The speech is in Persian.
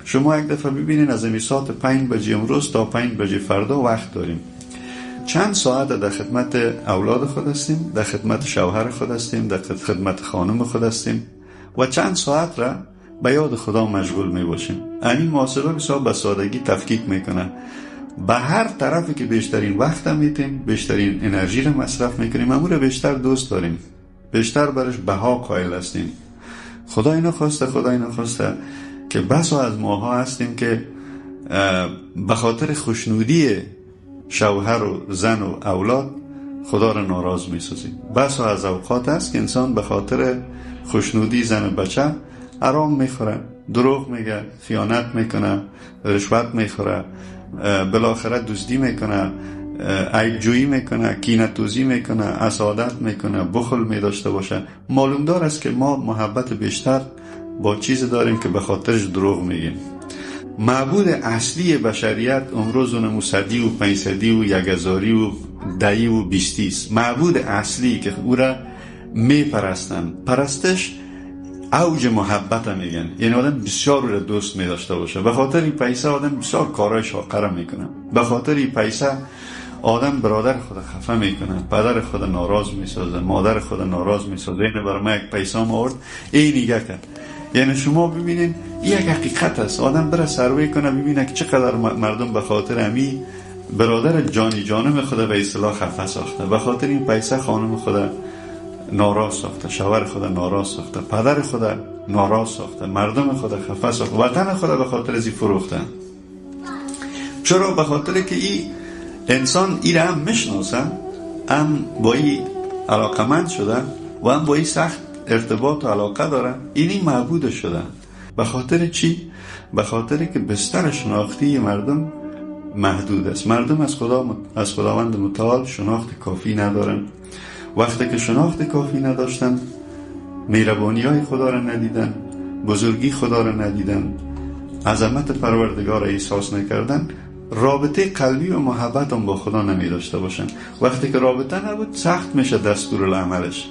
شما یک دفعه ببینین از این ساعت 5 بجه امروز تا 5 بجه فردا وقت داریم. چند ساعت در خدمت اولاد خود هستیم، در خدمت شوهر خود هستیم، در خدمت خانم خود هستیم و چند ساعت را به یاد خدا مشغول می باشیم. همین محاسبه بسیار به سادگی تفکیک میکنه. به هر طرفی که بیشترین وقت میتیم، بیشترین انرژی را مصرف میکنیم، امور بیشتر دوست داریم، بیشتر برش بها قائل هستیم. خدا اینو خواسته که بسا از ماها هستیم که به خاطر خوشنودی شوهر و زن و اولاد خدا را ناراض میسازیم. بسا از اوقات است که انسان به خاطر خوشنودی زن و بچه حرام میخوره، دروغ میگه، خیانت میکنه، رشوت میخوره، بالاخره دزدی میکنه، عیب جویی میکنه، کینه توزی میکنه، حسادت میکنه، بخل میداشته باشه. معلوم دار است که ما محبت بیشتر با چیز داریم که به خاطرش دروغ میگیم. معبود اصلی بشریت امروز اونمو 100 و 500 و 1000 و 10 و 20 است. معبود اصلی که او را میپرستن. پرستش اوج محبت میگن، یعنی آدم بسیار رو دوست میداشته باشه. به خاطر این پیسه آدم بسیار کارهای شاقره میکنه، به خاطر این پیسه آدم برادر خود خفه میکنه، پدر خود ناراض میسازه، مادر خود ناراض میسازه. اینه برای ما یک پیسه آورد این نیگه کرد. یعنی شما ببینین یک حقیقت است. آدم بره سروی کنه ببینه که چقدر مردم به خاطر امی برادر جانم خود به اصطلاح خفه ساخته، به خاطر این پیسه خانم خود ناراض ساخته، شوهر خود ناراض ساخته، پدر خود ناراض ساخته، مردم خود خفه ساخته، وطن خود به خاطر ازی فروخته. چرا؟ به خاطر که این انسان این هم میشناسه، هم با این علاقمند شده و هم با این سخت ارتباط و علاقه داره. اینی معبود شده. به خاطر چی؟ به خاطر که بستر شناختی مردم محدود است. مردم از خداوند متعال شناخت کافی ندارن. وقتی که شناخت کافی نداشتن، مهربانی های خدا را ندیدن، بزرگی خدا را ندیدن، عظمت پروردگار را احساس نکردن، رابطه قلبی و محبت هم با خدا نمی داشته باشن. وقتی که رابطه نبود سخت میشه دستور العملش.